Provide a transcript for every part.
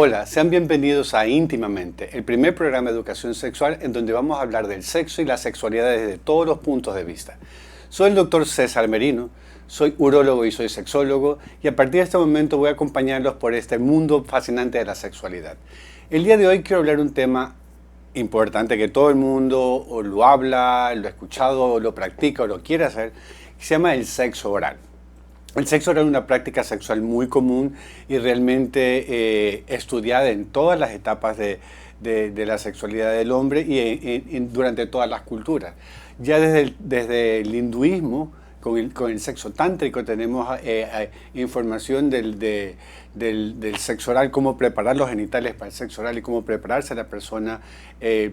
Hola, sean bienvenidos a Íntimamente, el primer programa de educación sexual en donde vamos a hablar del sexo y la sexualidad desde todos los puntos de vista. Soy el doctor César Merino, soy urólogo y soy sexólogo y a partir de este momento voy a acompañarlos por este mundo fascinante de la sexualidad. El día de hoy quiero hablar de un tema importante que todo el mundo o lo habla, lo ha escuchado, o lo practica o lo quiere hacer, que se llama el sexo oral. El sexo oral es una práctica sexual muy común y realmente estudiada en todas las etapas de la sexualidad del hombre y durante todas las culturas. Ya desde el hinduismo, con el sexo tántrico, tenemos información del sexo oral, cómo preparar los genitales para el sexo oral y cómo prepararse a la persona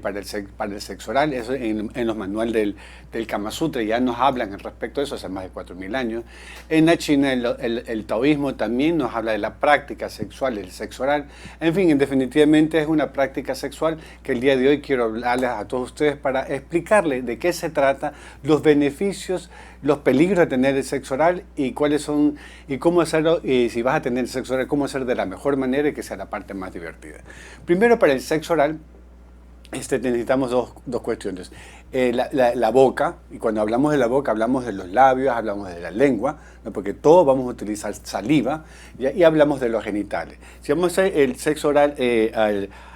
para el sexo oral. Eso en los manuales del Kama Sutra ya nos hablan al respecto de eso hace más de 4.000 años. En la China el taoísmo también nos habla de la práctica sexual, del sexo oral. En fin, definitivamente es una práctica sexual que el día de hoy quiero hablarles a todos ustedes para explicarles de qué se trata, los beneficios, los peligros de tener el sexo oral y cuáles son, y cómo hacerlo, y si vas a tener sexo oral, cómo hacer de la mejor manera y que sea la parte más divertida. Primero, para el sexo oral, necesitamos dos cuestiones. La boca, y cuando hablamos de la boca hablamos de los labios, hablamos de la lengua, ¿no? Porque todos vamos a utilizar saliva, y hablamos de los genitales. Si vamos a hacer el sexo oral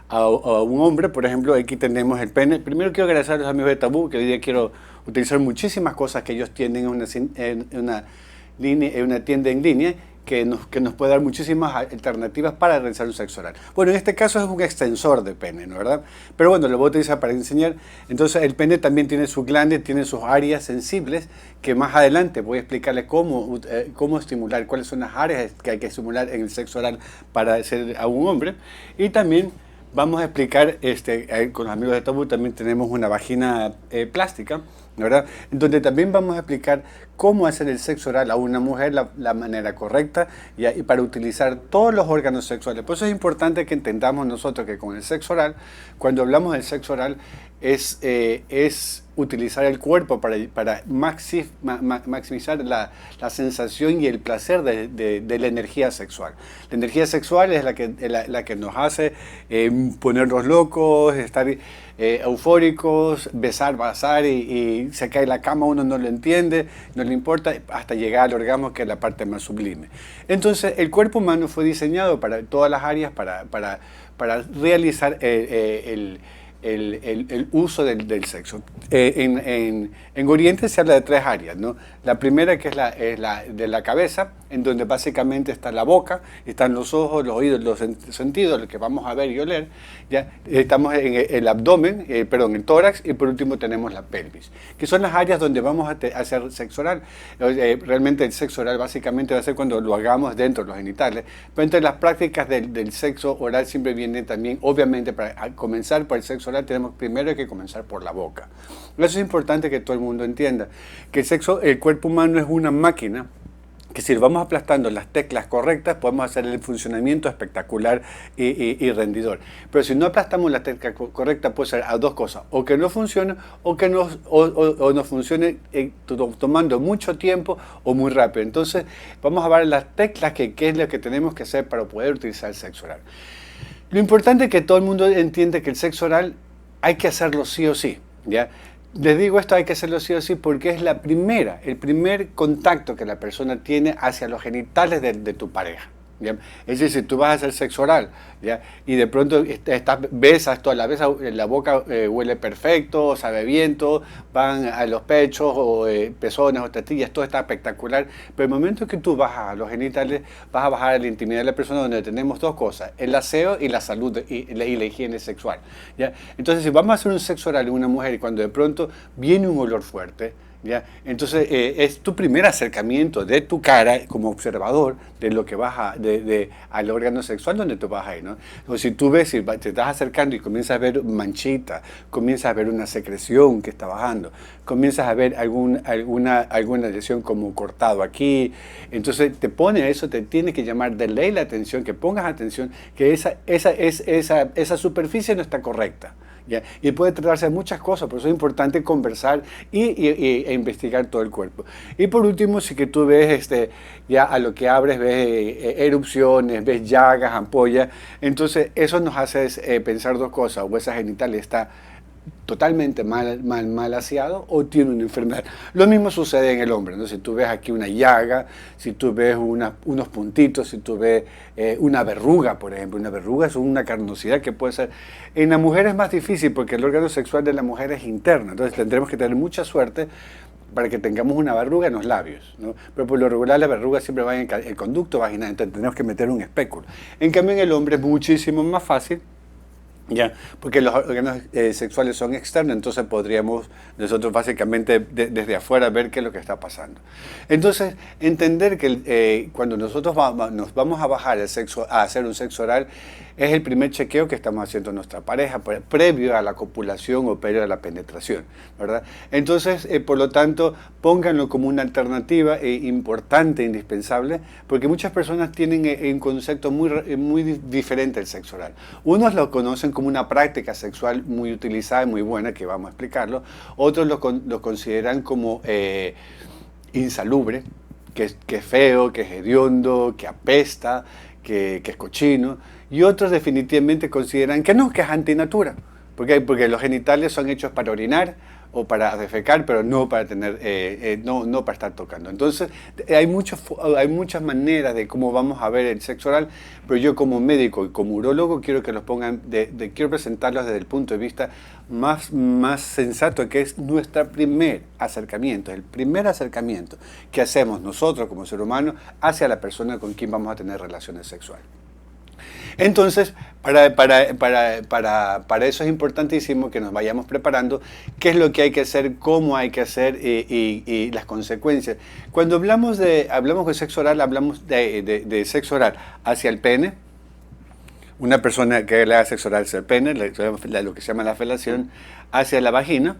a un hombre, por ejemplo, aquí tenemos el pene. Primero quiero agradecer a los amigos de Tabú, que hoy día quiero utilizar muchísimas cosas que ellos tienen en una tienda en línea que nos puede dar muchísimas alternativas para realizar un sexo oral. Bueno, en este caso es un extensor de pene, ¿no es verdad? Pero bueno, lo voy a utilizar para enseñar. Entonces el pene también tiene sus glandes, tiene sus áreas sensibles, que más adelante voy a explicarles cómo estimular, cuáles son las áreas que hay que estimular en el sexo oral para hacer a un hombre. Y también vamos a explicar, con los amigos de Tabú también tenemos una vagina plástica, ¿verdad? Donde también vamos a explicar cómo hacer el sexo oral a una mujer la manera correcta y para utilizar todos los órganos sexuales. Por eso es importante que entendamos nosotros que con el sexo oral, cuando hablamos del sexo oral, es utilizar el cuerpo para maximizar la sensación y el placer de la energía sexual. La energía sexual es la que nos hace ponernos locos, estar eufóricos, besar y se cae la cama, uno no lo entiende, no le importa, hasta llegar al orgasmo, que es la parte más sublime. Entonces, el cuerpo humano fue diseñado para todas las áreas para realizar el uso del sexo. En Oriente se habla de 3 áreas, ¿no? La primera, que es la de la cabeza, en donde básicamente está la boca, están los ojos, los oídos, los sentidos, lo que vamos a ver y oler. ¿Ya? Estamos en el abdomen, el tórax, y por último tenemos la pelvis, que son las áreas donde vamos a hacer sexo oral. Realmente el sexo oral básicamente va a ser cuando lo hagamos dentro de los genitales, pero entre las prácticas del sexo oral siempre viene también, obviamente, para comenzar por el sexo oral tenemos primero que comenzar por la boca. Eso es importante que todo el mundo entienda, que el cuerpo humano es una máquina, que si vamos aplastando las teclas correctas podemos hacer el funcionamiento espectacular y rendidor. Pero si no aplastamos las teclas correctas puede ser a 2 cosas, o que no funcione o que no funcione tomando mucho tiempo o muy rápido. Entonces vamos a ver las teclas que es lo que tenemos que hacer para poder utilizar el sexo oral. Lo importante es que todo el mundo entiende que el sexo oral hay que hacerlo sí o sí, ¿ya? Les digo esto, hay que hacerlo sí o sí porque es el primer contacto que la persona tiene hacia los genitales de tu pareja, ¿ya? Es decir, tú vas a hacer sexo oral, ¿ya? Y de pronto besas toda la boca huele perfecto, sabe bien, todo, van a los pechos o pezones o tetillas, todo está espectacular, pero el momento que tú bajas a los genitales, vas a bajar a la intimidad de la persona, donde tenemos 2 cosas, el aseo y la salud y la higiene sexual, ¿ya? Entonces, si vamos a hacer un sexo oral en una mujer y cuando de pronto viene un olor fuerte, ¿ya? Entonces es tu primer acercamiento de tu cara como observador de lo que vas al órgano sexual donde tú vas a ir, ¿no? O si tú ves, si te estás acercando y comienzas a ver manchitas, comienzas a ver una secreción que está bajando, comienzas a ver alguna lesión como cortado aquí, entonces te pone eso, te tiene que llamar de ley la atención, que pongas atención, que esa superficie no está correcta. ¿ya? Y puede tratarse de muchas cosas, por eso es importante conversar e investigar todo el cuerpo. Y por último, si que tú ves ya a lo que abres, ves erupciones, ves llagas, ampollas, entonces eso nos hace pensar dos cosas: o esa genital está totalmente mal aseado o tiene una enfermedad. Lo mismo sucede en el hombre, ¿no? Si tú ves aquí una llaga, si tú ves unos puntitos, si tú ves una verruga, por ejemplo. Una verruga es una carnosidad que puede ser... En la mujer es más difícil porque el órgano sexual de la mujer es interno, entonces tendremos que tener mucha suerte para que tengamos una verruga en los labios, ¿no? Pero por lo regular las verrugas siempre van en el conducto vaginal, entonces tenemos que meter un espéculo. En cambio en el hombre es muchísimo más fácil, ya, porque los órganos sexuales son externos, entonces podríamos nosotros básicamente desde afuera ver qué es lo que está pasando. Entonces, entender que cuando nosotros nos vamos a bajar el sexo, a hacer un sexo oral, es el primer chequeo que estamos haciendo nuestra pareja, previo a la copulación o previo a la penetración, ¿verdad? Entonces, por lo tanto, pónganlo como una alternativa importante, indispensable, porque muchas personas tienen un concepto muy diferente del sexo oral. Unos lo conocen como una práctica sexual muy utilizada y muy buena, que vamos a explicarlo. Otros lo consideran como insalubre, que es feo, que es hediondo, que apesta, que es cochino. Y otros definitivamente consideran que no, que es antinatura. Porque los genitales son hechos para orinar o para defecar, pero no para tener, no para estar tocando. Entonces, hay muchas maneras de cómo vamos a ver el sexo oral, pero yo como médico y como urólogo quiero que los pongan, quiero presentarlos desde el punto de vista más sensato, que es nuestro primer acercamiento, el primer acercamiento que hacemos nosotros como ser humano hacia la persona con quien vamos a tener relaciones sexuales. Entonces, para eso es importantísimo que nos vayamos preparando qué es lo que hay que hacer, cómo hay que hacer y las consecuencias. Cuando hablamos de sexo oral, hablamos de sexo oral hacia el pene. Una persona que le haga sexo oral hacia el pene, lo que se llama la felación, hacia la vagina.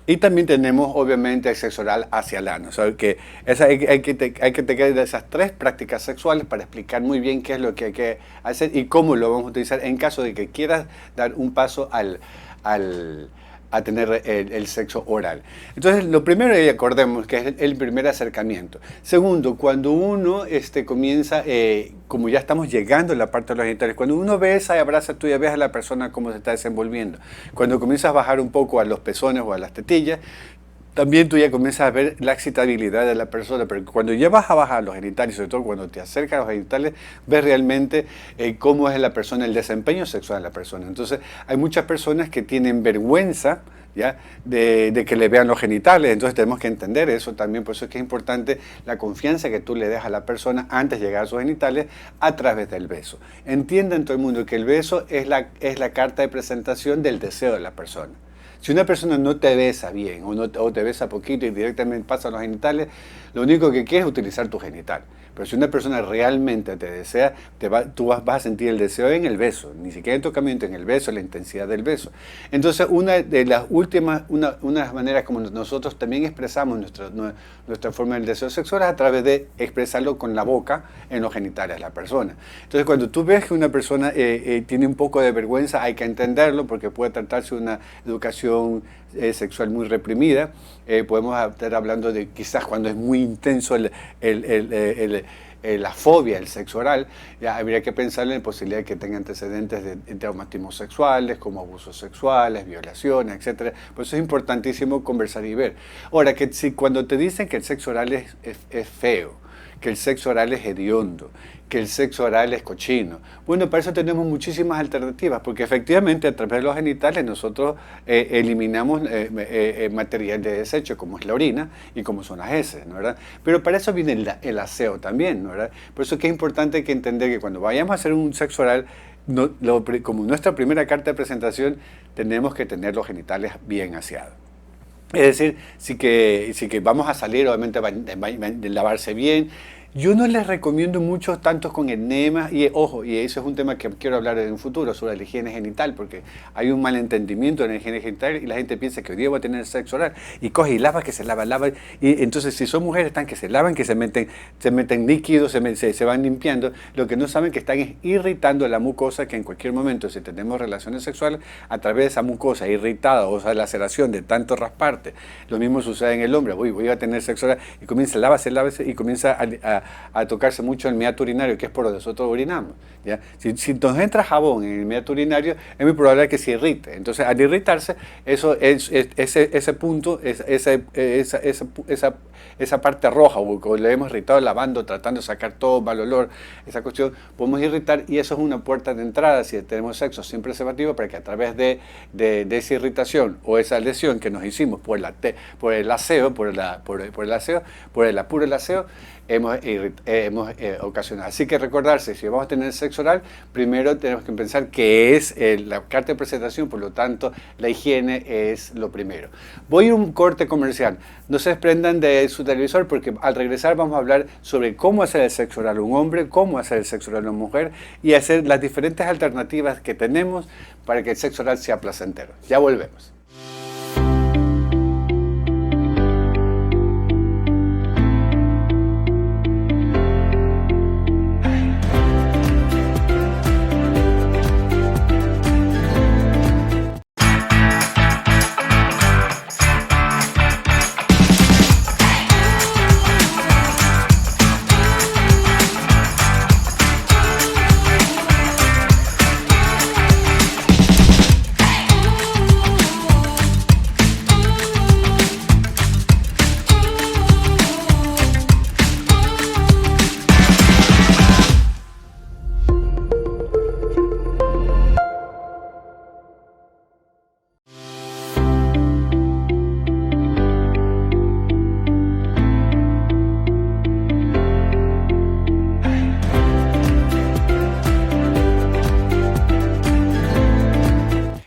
Y también tenemos, obviamente, el sexo oral hacia el ano. O sea, que hay que tener esas tres prácticas sexuales para explicar muy bien qué es lo que hay que hacer y cómo lo vamos a utilizar en caso de que quieras dar un paso a tener el sexo oral. Entonces, lo primero, acordemos que es el primer acercamiento. Segundo, cuando uno comienza, como ya estamos llegando a la parte de los genitales, cuando uno besa y abraza, tú ya ves a la persona cómo se está desenvolviendo. Cuando comienzas a bajar un poco a los pezones o a las tetillas, también tú ya comienzas a ver la excitabilidad de la persona, pero cuando ya vas a bajar los genitales, sobre todo cuando te acercas a los genitales, ves realmente cómo es la persona, el desempeño sexual de la persona. Entonces, hay muchas personas que tienen vergüenza, ¿ya? De que le vean los genitales, entonces tenemos que entender eso también, por eso es que es importante la confianza que tú le des a la persona antes de llegar a sus genitales a través del beso. Entiendan todo el mundo que el beso es la carta de presentación del deseo de la persona. Si una persona no te besa bien o te besa poquito y directamente pasa a los genitales, lo único que quiere es utilizar tu genital. Pero si una persona realmente te desea, tú vas a sentir el deseo en el beso, ni siquiera en tocamiento, en el beso, la intensidad del beso. Entonces, una de las maneras como nosotros también expresamos nuestra forma del deseo sexual es a través de expresarlo con la boca en los genitales de la persona. Entonces, cuando tú ves que una persona tiene un poco de vergüenza, hay que entenderlo porque puede tratarse de una educación sexual muy reprimida. Podemos estar hablando de quizás cuando es muy intenso la fobia, el sexo oral, ya habría que pensar en la posibilidad de que tenga antecedentes de traumatismos sexuales, como abusos sexuales, violaciones, etc. Por eso es importantísimo conversar y ver. Ahora, que si cuando te dicen que el sexo oral es feo, que el sexo oral es hediondo, que el sexo oral es cochino. Bueno, para eso tenemos muchísimas alternativas, porque efectivamente a través de los genitales nosotros eliminamos material de desecho, como es la orina y como son las heces, ¿no, verdad? Pero para eso viene el aseo también, ¿no, verdad? Por eso es que es importante que entender que cuando vayamos a hacer un sexo oral, como nuestra primera carta de presentación, tenemos que tener los genitales bien aseados. Es decir, si que vamos a salir, obviamente de lavarse bien, Yo no les recomiendo mucho tanto con enemas y ojo, y eso es un tema que quiero hablar en un futuro sobre la higiene genital, porque hay un malentendimiento en la higiene genital y la gente piensa que hoy día voy a tener sexo oral y coge y lava, que se lava, y entonces si son mujeres están que se lavan, que se meten líquidos, se van limpiando, lo que no saben que están es irritando la mucosa, que en cualquier momento si tenemos relaciones sexuales a través de esa mucosa irritada o esa laceración de tanto rasparte, lo mismo sucede en el hombre, voy a tener sexo oral y comienza a lavarse y comienza a tocarse mucho el meato urinario, que es por donde nosotros orinamos. ¿Ya? Si nos entra jabón en el meato urinario, es muy probable que se irrite. Entonces, al irritarse, ese punto, esa parte roja, o le hemos irritado lavando, tratando de sacar todo mal olor, esa cuestión, podemos irritar y eso es una puerta de entrada si tenemos sexo sin preservativo para que a través de esa irritación o esa lesión que nos hicimos por el aseo, por el apuro del aseo, hemos ocasionado. Así que recordarse, si vamos a tener sexo oral, primero tenemos que pensar que es la carta de presentación, por lo tanto, la higiene es lo primero. Voy a ir a un corte comercial. No se desprendan de su televisor porque al regresar vamos a hablar sobre cómo hacer el sexo oral a un hombre, cómo hacer el sexo oral a una mujer y hacer las diferentes alternativas que tenemos para que el sexo oral sea placentero. Ya volvemos.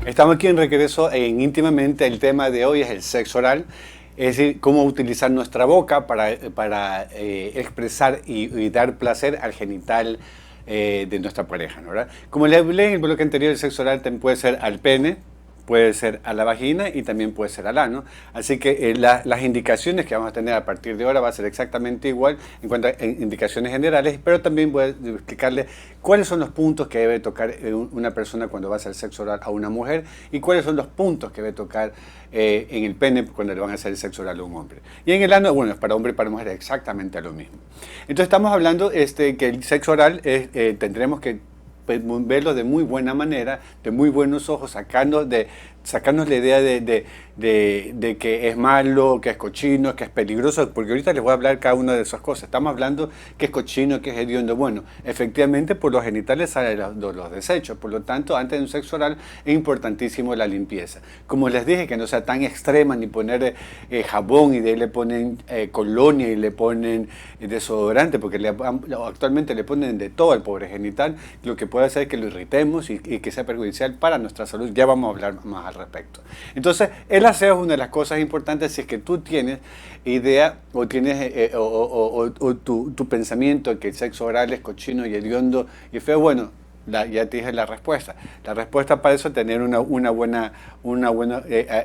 Estamos aquí en regreso en Íntimamente. El tema de hoy es el sexo oral, es decir, cómo utilizar nuestra boca para expresar y dar placer al genital de nuestra pareja, ¿no? ¿Verdad? Como le hablé en el bloque anterior, el sexo oral también puede ser al pene, puede ser a la vagina y también puede ser al ano. Así que las indicaciones que vamos a tener a partir de ahora va a ser exactamente igual en cuanto a indicaciones generales, pero también voy a explicarle cuáles son los puntos que debe tocar una persona cuando va a hacer sexo oral a una mujer y cuáles son los puntos que debe tocar en el pene cuando le van a hacer el sexo oral a un hombre. Y en el ano, bueno, para hombre y para mujer es exactamente lo mismo. Entonces estamos hablando que el sexo oral tendremos que verlo de muy buena manera, de muy buenos ojos, sacarnos la idea de que es malo, que es cochino, que es peligroso, porque ahorita les voy a hablar cada una de esas cosas. Estamos hablando que es cochino, que es hediondo. Bueno, efectivamente por los genitales salen los desechos, por lo tanto, antes de un sexo oral es importantísimo la limpieza. Como les dije, que no sea tan extrema, ni poner jabón y de ahí le ponen colonia y le ponen desodorante, porque actualmente le ponen de todo al pobre genital, lo que puede hacer que lo irritemos y que sea perjudicial para nuestra salud. Ya vamos a hablar más al respecto. Entonces, el aseo es una de las cosas importantes si es que tú tienes idea o tienes tu pensamiento que el sexo oral es cochino y hediondo y feo. Bueno, ya te dije la respuesta. La respuesta para eso es tener una buena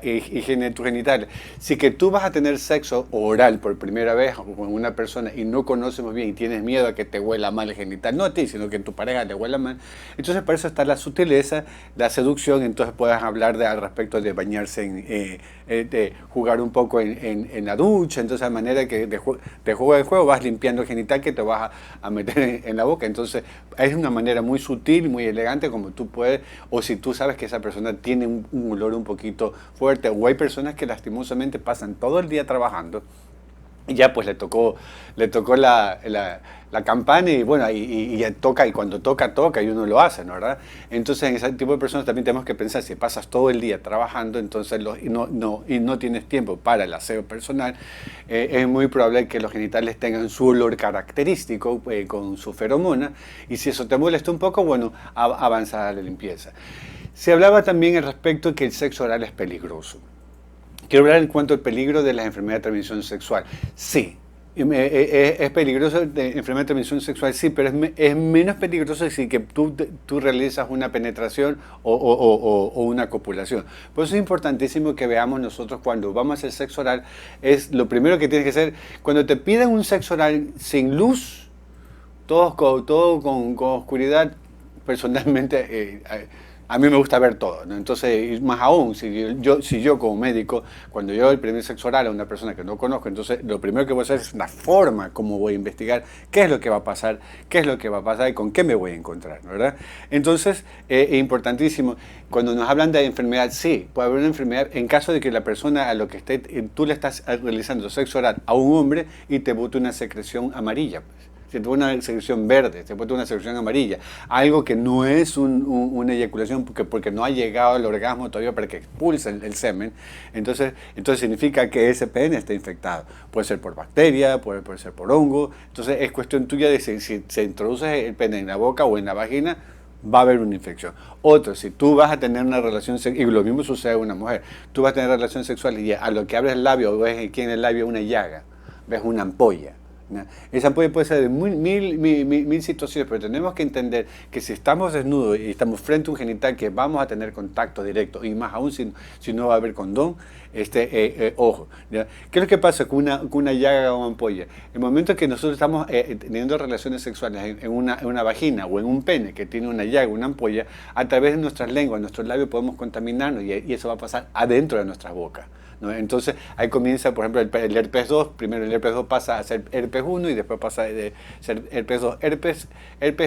higiene de tus genitales. Si que tú vas a tener sexo oral por primera vez con una persona y no conoces muy bien y tienes miedo a que te huela mal el genital, no a ti, sino que a tu pareja le huela mal, entonces para eso está la sutileza, la seducción. Entonces puedes hablar al respecto de bañarse, de jugar un poco en la ducha, entonces de manera que de juego en juego vas limpiando el genital que te vas a meter en la boca. Entonces es una manera muy sutil, muy elegante como tú puedes, o si tú sabes que esa persona tiene un olor un poquito fuerte, o hay personas que lastimosamente pasan todo el día trabajando y ya pues le tocó la campana y bueno, y ya toca, y cuando toca y uno lo hace, ¿no? ¿Verdad? Entonces en ese tipo de personas también tenemos que pensar, si pasas todo el día trabajando, entonces y no tienes tiempo para el aseo personal, es muy probable que los genitales tengan su olor característico con su feromona, y si eso te molesta un poco, bueno, avanza a la limpieza. Se hablaba también al respecto que el sexo oral es peligroso. Quiero hablar en cuanto al peligro de las enfermedades de transmisión sexual. Sí, Es peligroso de enfermedad de transmisión sexual, sí, pero es menos peligroso si que tú realizas una penetración o una copulación. Por eso es importantísimo que veamos nosotros cuando vamos a hacer sexo oral, es lo primero que tienes que hacer, cuando te piden un sexo oral sin luz, todo con oscuridad, personalmente a mí me gusta ver todo, ¿no? Entonces, y más aún, si yo como médico, cuando yo el primer sexo oral a una persona que no conozco, entonces lo primero que voy a hacer es la forma como voy a investigar qué es lo que va a pasar, qué es lo que va a pasar y con qué me voy a encontrar, ¿verdad? Entonces, es importantísimo, cuando nos hablan de enfermedad, sí, puede haber una enfermedad en caso de que la persona a lo que esté, tú le estás realizando sexo oral a un hombre y te bote una secreción amarilla, pues. Se te pone una secreción verde, se pone una secreción amarilla, algo que no es una eyaculación porque no ha llegado al orgasmo todavía para que expulse el semen, entonces significa que ese pene está infectado. Puede ser por bacteria, puede ser por hongo, entonces es cuestión tuya de si se introduce el pene en la boca o en la vagina, va a haber una infección. Otro, si tú vas a tener una relación sexual, y lo mismo sucede a una mujer, tú vas a tener relación sexual y a lo que abres el labio, ves aquí en el labio una llaga, ves una ampolla. Esa puede ser de mil situaciones, pero tenemos que entender que si estamos desnudos y estamos frente a un genital que vamos a tener contacto directo, y más aún si no va a haber condón, ojo, ¿ya? ¿Qué es lo que pasa con una llaga o una ampolla? El momento que nosotros estamos teniendo relaciones sexuales en una vagina o en un pene que tiene una llaga, una ampolla, a través de nuestras lenguas, nuestros labios podemos contaminarnos y eso va a pasar adentro de nuestras bocas, ¿no? Entonces ahí comienza, por ejemplo, el herpes 2, primero el herpes 2 pasa a ser herpes 1 y después pasa de ser herpes 2. Herpes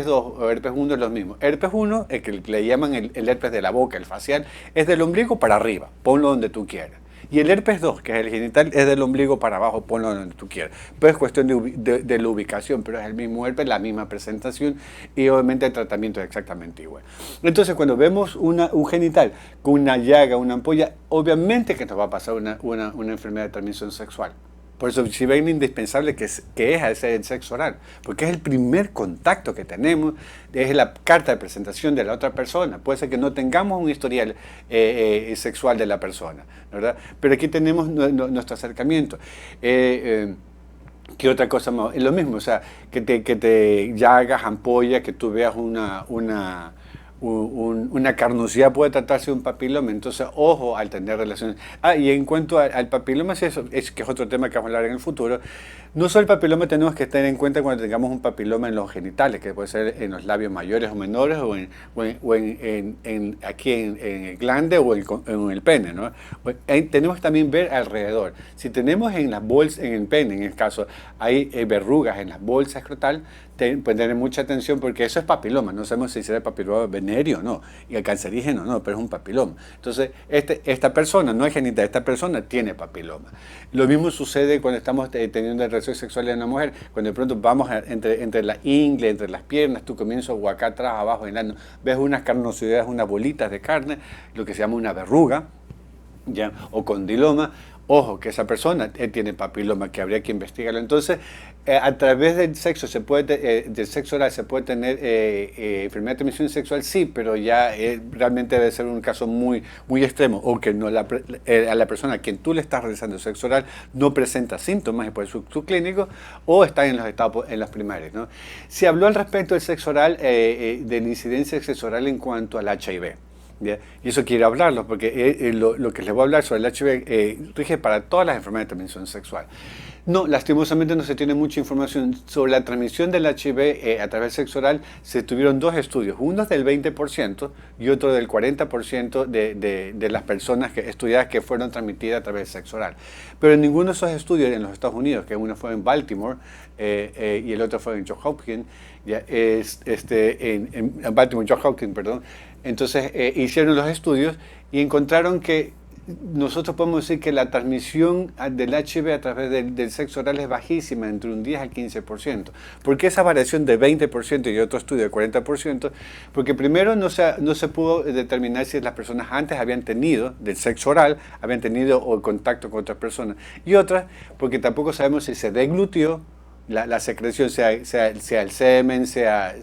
2 o herpes 1 es lo mismo. Herpes 1, el que le llaman el herpes de la boca, el facial, es del ombligo para arriba, ponlo donde tú quieras. Y el herpes 2, que es el genital, es del ombligo para abajo, ponlo donde tú quieras. Pero es cuestión de la ubicación, pero es el mismo herpes, la misma presentación y obviamente el tratamiento es exactamente igual. Entonces cuando vemos un genital con una llaga, una ampolla, obviamente que nos va a pasar una enfermedad de transmisión sexual. Por eso si ven indispensable que es hacer el sexo oral, porque es el primer contacto que tenemos, es la carta de presentación de la otra persona. Puede ser que no tengamos un historial sexual de la persona, ¿verdad? Pero aquí tenemos nuestro acercamiento. ¿Qué otra cosa más? Es lo mismo, o sea, que te llagas, ampolla, que tú veas una carnosidad puede tratarse de un papiloma, entonces ojo al tener relaciones. Y en cuanto al papiloma, que es otro tema que vamos a hablar en el futuro, no solo el papiloma tenemos que tener en cuenta cuando tengamos un papiloma en los genitales, que puede ser en los labios mayores o menores, o aquí en el glande o en el pene, ¿no? Tenemos que también ver alrededor. Si tenemos en las bolsas, en el pene, en el caso, hay verrugas en las bolsas escrotal, pues tener mucha atención porque eso es papiloma, no sabemos si será papiloma venéreo o no, y el cancerígeno no, pero es un papiloma. Entonces, esta persona no es genital, esta persona tiene papiloma. Lo mismo sucede cuando estamos teniendo relaciones sexuales en una mujer, cuando de pronto vamos entre la ingle, entre las piernas, tú comienzas o acá atrás, abajo, en el ano, ves unas carnosidades, unas bolitas de carne, lo que se llama una verruga, ¿ya? O condiloma. Ojo, que esa persona tiene papiloma, que habría que investigarlo. Entonces, a través del sexo del sexo oral se puede tener enfermedad de transmisión sexual, sí, pero ya realmente debe ser un caso muy extremo, o que no a la persona a quien tú le estás realizando sexo oral no presenta síntomas y puede ser subclínico, o está en los estados, en las primarias, ¿no? Se habló al respecto del sexo oral, de la incidencia del sexo oral en cuanto al HIV. ¿Ya? Y eso quiero hablarlo, porque lo que les voy a hablar sobre el HIV rige para todas las enfermedades de transmisión sexual. No, lastimosamente no se tiene mucha información sobre la transmisión del HIV a través del sexo oral. Se tuvieron dos estudios, uno del 20% y otro del 40% de las personas estudiadas que fueron transmitidas a través del sexo oral. Pero en ninguno de esos estudios en los Estados Unidos, que uno fue en Baltimore y el otro fue en Johns Hopkins, en Baltimore, Johns Hopkins, perdón. Entonces hicieron los estudios y encontraron que nosotros podemos decir que la transmisión del HIV a través del sexo oral es bajísima, entre un 10 al 15%. ¿Por qué esa variación de 20% y otro estudio de 40%? Porque primero no se pudo determinar si las personas antes habían tenido del sexo oral, habían tenido o contacto con otras personas. Y otra, porque tampoco sabemos si se deglutió la secreción, sea el semen, sea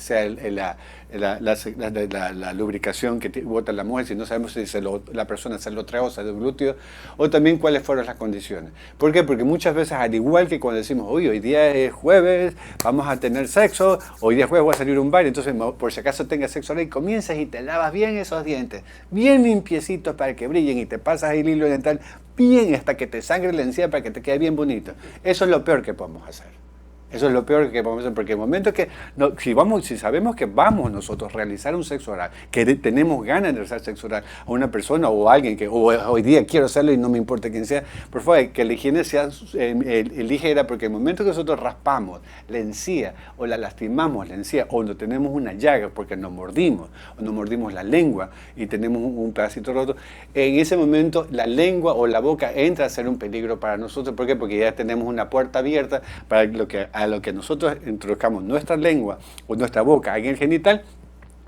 la lubricación que bota la mujer, si no sabemos si la persona se lo trae o se lo glúteo, o también cuáles fueron las condiciones. ¿Por qué? Porque muchas veces, al igual que cuando decimos, hoy día es jueves, vamos a tener sexo, hoy día es jueves, voy a salir a un bar, entonces por si acaso tengas sexo ahora y comienzas y te lavas bien esos dientes, bien limpiecitos para que brillen y te pasas el hilo dental bien hasta que te sangre la encía para que te quede bien bonito. Eso es lo peor que podemos hacer. Eso es lo peor que podemos hacer, porque el momento que, si sabemos que vamos nosotros a realizar un sexo oral, que tenemos ganas de realizar sexo oral a una persona o a alguien que hoy día quiero hacerlo y no me importa quién sea, por favor, que la higiene sea ligera, porque el momento que nosotros raspamos la encía o la lastimamos la encía o no tenemos una llaga porque nos mordimos o nos mordimos la lengua y tenemos un pedacito roto, en ese momento la lengua o la boca entra a ser un peligro para nosotros. ¿Por qué? Porque ya tenemos una puerta abierta para a lo que nosotros introduzcamos nuestra lengua o nuestra boca en el genital,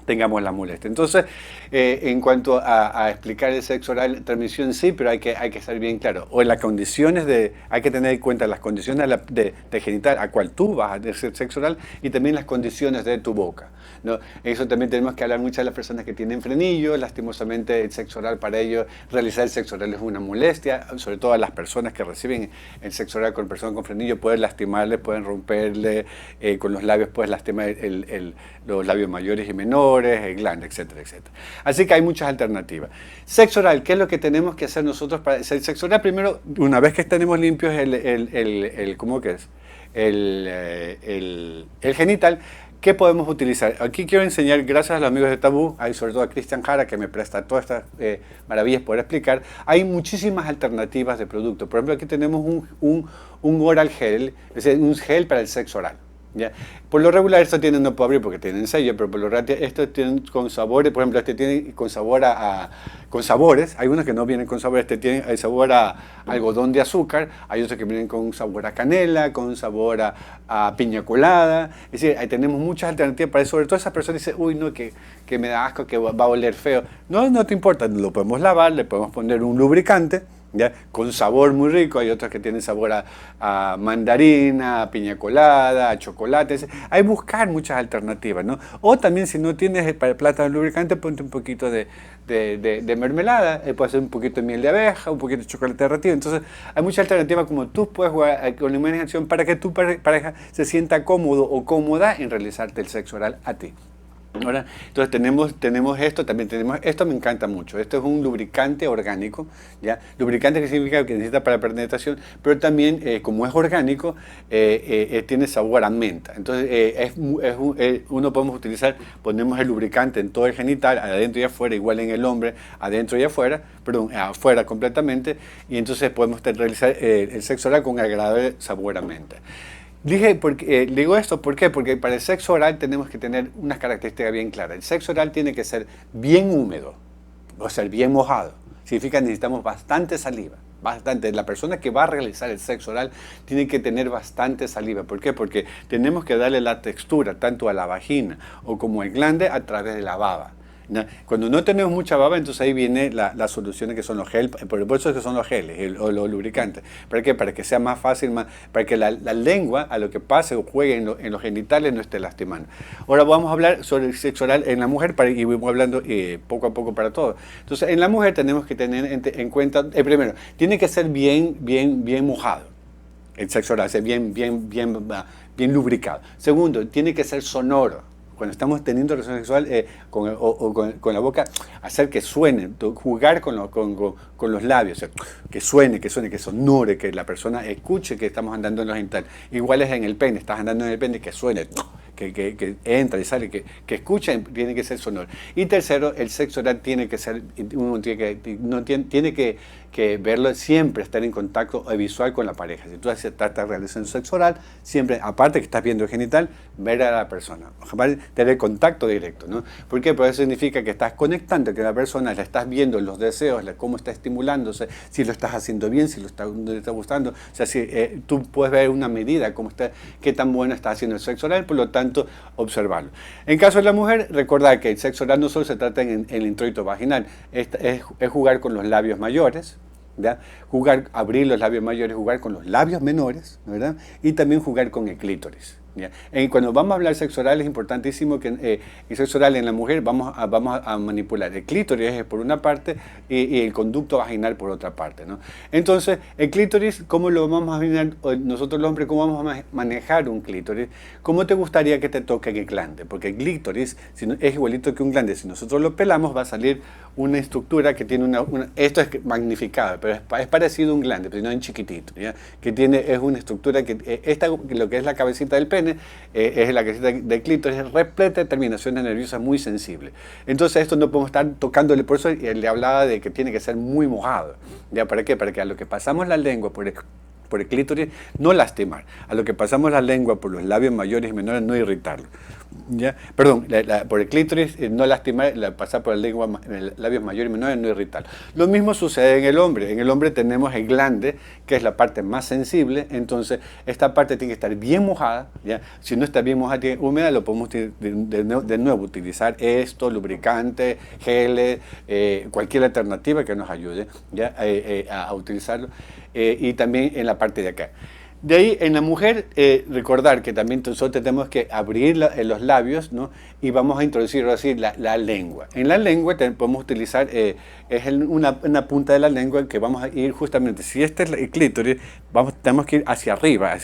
tengamos la molestia. Entonces, en cuanto a explicar el sexo oral, transmisión sí, pero hay que estar bien claro. O en las condiciones hay que tener en cuenta las condiciones de genital a cual tú vas a hacer sexo oral y también las condiciones de tu boca, ¿no? Eso también tenemos que hablar muchas de las personas que tienen frenillo. Lastimosamente, el sexo oral para ellos, realizar el sexo oral es una molestia, sobre todo a las personas que reciben el sexo oral con personas con frenillo, pueden lastimarle, pueden romperle, con los labios puedes lastimar los labios mayores y menores, el glande, etcétera, etcétera. Así que hay muchas alternativas. Sexo oral, ¿qué es lo que tenemos que hacer nosotros para hacer sexo oral? Primero, una vez que tenemos limpios ¿cómo que es? El genital, ¿qué podemos utilizar? Aquí quiero enseñar, gracias a los amigos de Tabú, sobre todo a Cristian Jara, que me presta todas estas maravillas por explicar, hay muchísimas alternativas de producto. Por ejemplo, aquí tenemos un oral gel, es decir, un gel para el sexo oral. ¿Ya? Por lo regular esto no puedo abrir porque tienen sello, pero por lo regular estos tienen con sabores, por ejemplo este tiene con sabor con sabores, hay unos que no vienen con sabores, hay sabor a algodón de azúcar, hay otros que vienen con sabor a canela, con sabor a piña colada, es decir, ahí tenemos muchas alternativas para eso, sobre todo esas personas dicen, uy no, que me da asco, que va a oler feo, no te importa, lo podemos lavar, le podemos poner un lubricante, ¿ya? Con sabor muy rico, hay otros que tienen sabor a mandarina, a piña colada, a chocolate. Hay buscar muchas alternativas, ¿no? O también si no tienes para plata de lubricante, ponte un poquito de mermelada, puede ser un poquito de miel de abeja, un poquito de chocolate derretido. Entonces hay muchas alternativas como tú puedes jugar con la imaginación para que tu pareja se sienta cómodo o cómoda en realizarte el sexo oral a ti. ¿Verdad? Entonces tenemos esto, también tenemos esto, me encanta mucho. Esto es un lubricante orgánico, ¿ya? Lubricante que significa que necesita para la penetración, pero también como es orgánico, tiene sabor a menta. Entonces uno podemos utilizar, ponemos el lubricante en todo el genital, adentro y afuera, igual en el hombre, adentro y afuera, perdón, afuera completamente, y entonces podemos realizar el sexo oral con agradable sabor a menta. Digo esto, ¿por qué? Porque para el sexo oral tenemos que tener unas características bien claras. El sexo oral tiene que ser bien húmedo, o sea, bien mojado. Significa que necesitamos bastante saliva. Bastante. La persona que va a realizar el sexo oral tiene que tener bastante saliva. ¿Por qué? Porque tenemos que darle la textura tanto a la vagina o como al glande a través de la baba. Cuando no tenemos mucha baba, entonces ahí viene las soluciones que son los gel, por eso que son los geles o los lubricantes. ¿Para qué? Para que sea más fácil, para que la lengua a lo que pase o juegue en los genitales no esté lastimando. Ahora vamos a hablar sobre el sexo oral en la mujer y vamos hablando poco a poco para todo. Entonces en la mujer tenemos que tener en cuenta, primero, tiene que ser bien mojado. El sexo oral, ser bien lubricado. Segundo, tiene que ser sonoro. Cuando estamos teniendo relación sexual con la boca, hacer que suene, jugar con los labios, o sea, que suene, que sonore, que la persona escuche que estamos andando en los genitales. Igual es en el pene, estás andando en el pene, que suene, que entra y sale, que escucha, tiene que ser sonoro. Y tercero, el sexo oral tiene que ser, uno tiene que verlo siempre, estar en contacto visual con la pareja. Si tú estás realizando sexo oral, siempre, aparte que estás viendo el genital, ver a la persona. Ojalá tener contacto directo, ¿no? ¿Por qué? Porque eso significa que estás conectando, que la persona la estás viendo los deseos, cómo está estimulándose, si lo estás haciendo bien, si le está gustando. O sea, si tú puedes ver una medida, qué tan bueno está haciendo el sexo oral, por lo tanto, observarlo. En caso de la mujer, recordar que el sexo oral no solo se trata en el introito vaginal, es jugar con los labios mayores, ¿verdad? Abrir los labios mayores, jugar con los labios menores, ¿verdad? Y también jugar con el clítoris. ¿ya? Cuando vamos a hablar de sexo oral es importantísimo que en sexo oral en la mujer vamos a manipular el clítoris por una parte y el conducto vaginal por otra parte, ¿no? Entonces, el clítoris, ¿cómo lo vamos a manejar nosotros los hombres? ¿Cómo vamos a manejar un clítoris? ¿Cómo te gustaría que te toque el glande? Porque el clítoris es igualito que un glande. Si nosotros lo pelamos va a salir una estructura que tiene esto es magnificado, pero es parecido a un glande, pero no en chiquitito, ¿ya? Es una estructura lo que es la cabecita del pene, es la cabecita del clítoris, es repleta de terminaciones nerviosas muy sensibles. Entonces esto no podemos estar tocándole, por eso le hablaba de que tiene que ser muy mojado. ¿Ya? ¿Para qué? Para que a lo que pasamos la lengua por el clítoris no lastimar, a lo que pasamos la lengua por los labios mayores y menores no irritarlo. ¿Ya? Perdón, por el clítoris no lastimar, pasar por la lengua, labios mayores y menores no irritarlo. Lo mismo sucede en el hombre. En el hombre tenemos el glande, que es la parte más sensible, entonces esta parte tiene que estar bien mojada, ¿ya? Si no está bien mojada, tiene húmeda, lo podemos de nuevo utilizar lubricante, geles, cualquier alternativa que nos ayude, ¿ya? A utilizarlo, y también en la parte de acá. De ahí, en la mujer, recordar que también nosotros tenemos que abrir los labios, ¿no? Y vamos a introducir así la lengua. En la lengua podemos utilizar, una punta de la lengua que vamos a ir justamente, si este es el clítoris, tenemos que ir hacia arriba,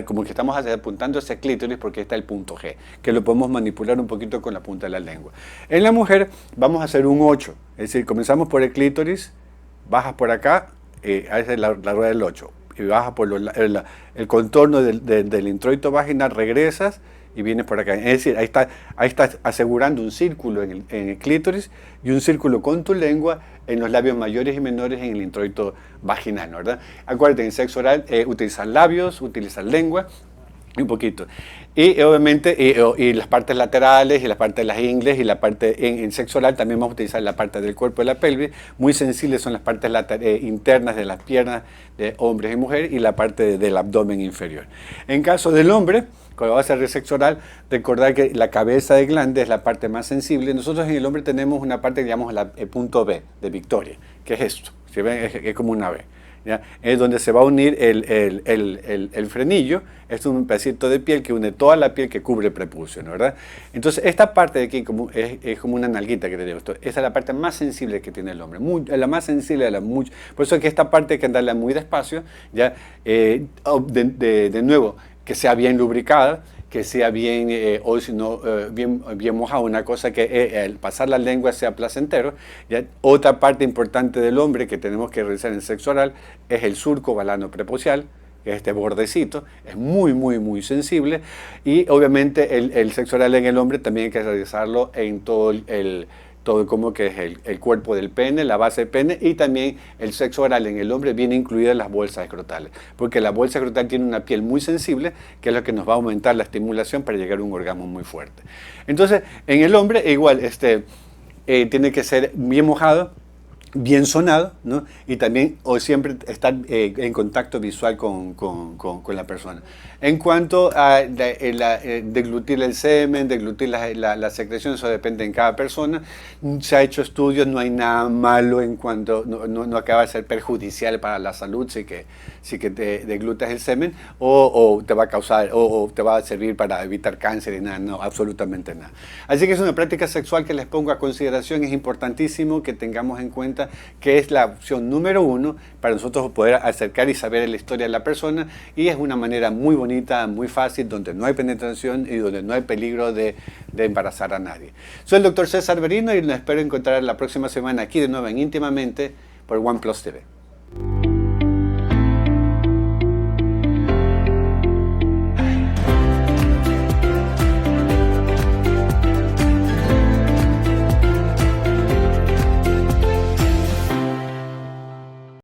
como que estamos apuntando hacia el clítoris porque está el punto G, que lo podemos manipular un poquito con la punta de la lengua. En la mujer vamos a hacer un 8, es decir, comenzamos por el clítoris, bajas por acá, esa es la rueda del 8. Y bajas por el contorno del introito vaginal, regresas y vienes por acá. Es decir, ahí estás asegurando un círculo en el clítoris y un círculo con tu lengua en los labios mayores y menores en el introito vaginal, ¿verdad? Acuérdate, en sexo oral utilizar labios, utilizar lengua y un poquito. Y obviamente y las partes laterales y las partes de las ingles y la parte en sexo oral también vamos a utilizar la parte del cuerpo de la pelvis. Muy sensibles son las partes internas de las piernas de hombres y mujeres y la parte del abdomen inferior. En caso del hombre, cuando va a hacer sexo oral, recordar que la cabeza de glande es la parte más sensible. Nosotros en el hombre tenemos una parte que llamamos el punto B de Victoria, que es esto. ¿Sí ven? Es como una B. ¿Ya? Es donde se va a unir el frenillo. Es un pedacito de piel que une toda la piel que cubre el prepucio, ¿no? ¿Verdad? Entonces, esta parte de aquí es como una nalguita que tenemos. Esa es la parte más sensible que tiene el hombre. La más sensible, por eso es que esta parte hay que andarla muy despacio, ¿ya? De nuevo, que sea bien lubricada, que sea bien, o si no, bien mojado, una cosa que el pasar la lengua sea placentero. ¿Ya? Otra parte importante del hombre que tenemos que realizar en sexo oral es el surco balano prepucial, que es este bordecito, es muy, muy, muy sensible, y obviamente el sexo oral en el hombre también hay que realizarlo en todo como que es el cuerpo del pene, la base del pene, y también el sexo oral en el hombre viene incluida en las bolsas escrotales, porque la bolsa escrotal tiene una piel muy sensible, que es lo que nos va a aumentar la estimulación para llegar a un orgasmo muy fuerte. Entonces, en el hombre igual, tiene que ser bien mojado, bien sonado, ¿no? Y también siempre estar en contacto visual con la persona. En cuanto a deglutir el semen, deglutir la secreción, eso depende en cada persona. Se ha hecho estudios, no hay nada malo en cuanto, no acaba de ser perjudicial para la salud si que te deglutas el semen o te va a causar o te va a servir para evitar cáncer y nada, no, absolutamente nada. Así que es una práctica sexual que les pongo a consideración, es importantísimo que tengamos en cuenta que es la opción número 1 para nosotros poder acercar y saber la historia de la persona, y es una manera muy bonita, muy fácil, donde no hay penetración y donde no hay peligro de embarazar a nadie. Soy el doctor César Berino y nos espero encontrar la próxima semana aquí de nuevo en Íntimamente por OnePlus TV.